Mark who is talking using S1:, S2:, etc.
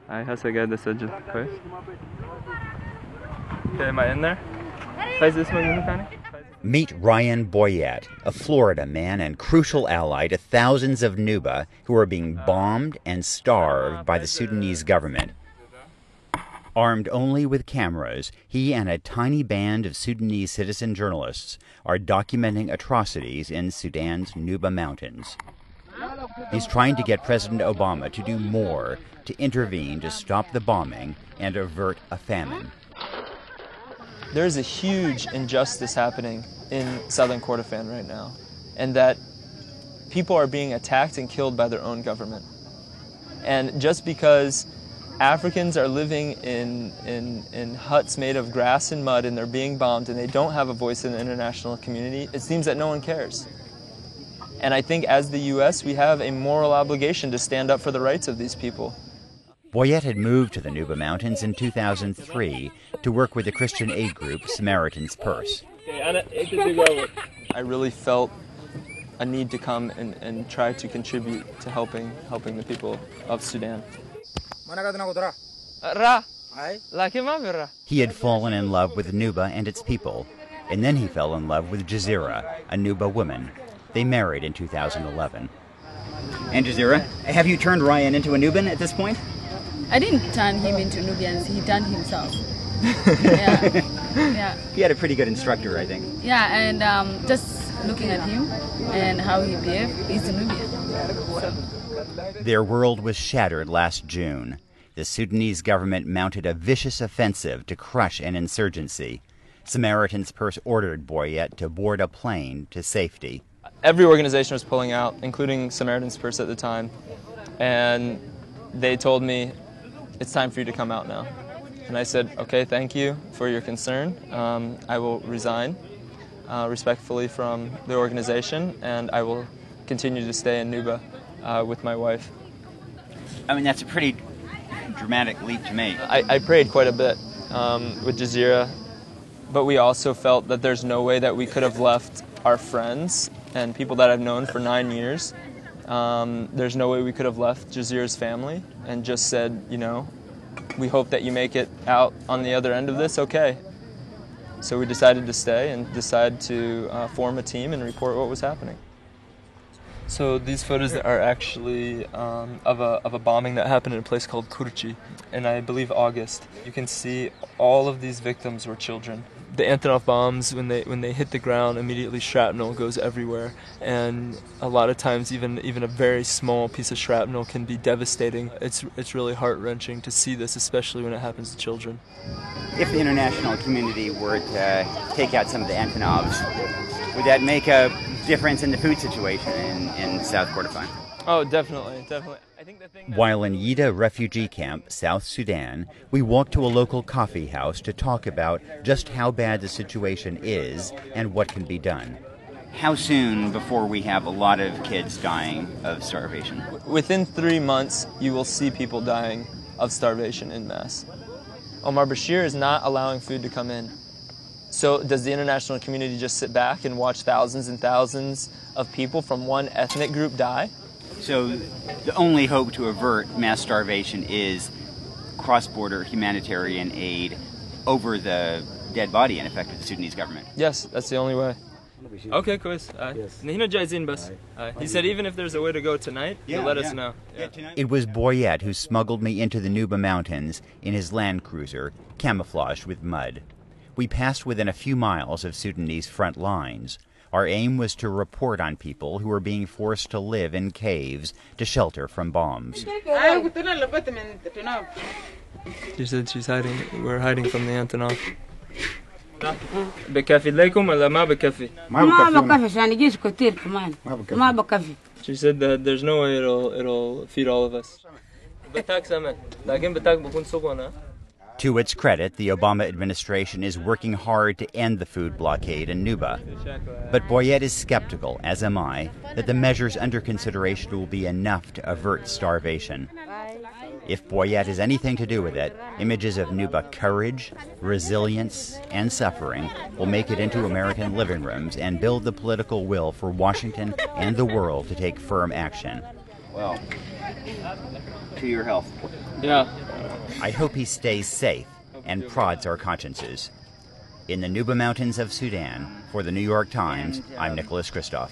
S1: هسه قاعد اسجل كويس. am I in there؟ فايز اسمك منو ثاني؟
S2: Meet Ryan Boyette, a Florida man and crucial ally to thousands of Nuba who are being bombed and starved by the Sudanese government. Armed only with cameras, he and a tiny band of Sudanese citizen journalists are documenting atrocities in Sudan's Nuba mountains. He's trying to get President Obama to do more to intervene to stop the bombing and avert a famine.
S1: There's a huge injustice happening in southern Kordofan right now, and that people are being attacked and killed by their own government. And just because Africans are living in huts made of grass and mud and they're being bombed and they don't have a voice in the international community, it seems that no one cares. And I think as the U.S., we have a moral obligation to stand up for the rights of these people.
S2: Boyette had moved to the Nuba Mountains in 2003 to work with the Christian aid group Samaritan's Purse.
S1: I really felt a need to come and try to contribute to helping the people of Sudan.
S2: He had fallen in love with Nuba and its people, and then he fell in love with Jazira, a Nuba woman. They married in 2011. And Jazira, have you turned Ryan into a Nubian at this point?
S3: I didn't turn him into Nubians, he turned himself. Yeah.
S2: He had a pretty good instructor, I think.
S3: Yeah, and just looking at him and how he behaved, he's a Nubian.
S2: Their world was shattered last June. The Sudanese government mounted a vicious offensive to crush an insurgency. Samaritan's Purse ordered Boyette to board a plane to safety.
S1: Every organization was pulling out, including Samaritan's Purse at the time, and they told me, it's time for you to come out now. And I said, okay, thank you for your concern. I will resign respectfully from the organization, and I will continue to stay in Nuba with my wife.
S2: I mean, that's a pretty dramatic leap to make.
S1: I prayed quite a bit with Jazira, but we also felt that there's no way that we could have left our friends and people that I've known for 9 years. There's no way we could have left Jazira's family and just said, you know, we hope that you make it out on the other end of this okay. So we decided to stay and decided to form a team and report what was happening. So these photos are actually of a bombing that happened in a place called Kurchi in, I believe, August. You can see all of these victims were children. The Antonov bombs, when they hit the ground, immediately shrapnel goes everywhere, and a lot of times even a very small piece of shrapnel can be devastating. It's really heart-wrenching to see this, especially when it happens to children.
S2: If the international community were to take out some of the Antonovs, would that make a difference in the food situation in South Kordofan?
S1: Oh, definitely. I think the thing
S2: While in Yida refugee camp, South Sudan, we walked to a local coffee house to talk about just how bad the situation is and what can be done. How soon before we have a lot of kids dying of starvation?
S1: Within 3 months, you will see people dying of starvation en masse. Omar Bashir is not allowing food to come in. So does the international community just sit back and watch thousands and thousands of people from one ethnic group die?
S2: So the only hope to avert mass starvation is cross-border humanitarian aid over the dead body, in effect, of the Sudanese government.
S1: Yes, that's the only way. Okay, cool. He said even if there's a way to go tonight, he'll let us know. Yeah.
S2: It was Boyette who smuggled me into the Nuba Mountains in his Land Cruiser, camouflaged with mud. We passed within a few miles of Sudanese front lines. Our aim was to report on people who were being forced to live in caves to shelter from bombs.
S1: She said we're hiding from the Antonov. بكفي لكم ولا ما بكفي؟
S4: ما بكفي عشان يجيش كتير كمان ما بكفي.
S1: She said that there's no way it'll feed all of us. بتاك سمن لكن بتاك بكون سخنة.
S2: To its credit, the Obama administration is working hard to end the food blockade in Nuba. But Boyette is skeptical, as am I, that the measures under consideration will be enough to avert starvation. If Boyette has anything to do with it, images of Nuba courage, resilience, and suffering will make it into American living rooms and build the political will for Washington and the world to take firm action. Well, to your health.
S1: Yeah.
S2: I hope he stays safe and prods our consciences. In the Nuba Mountains of Sudan, for the New York Times, I'm Nicholas Kristof.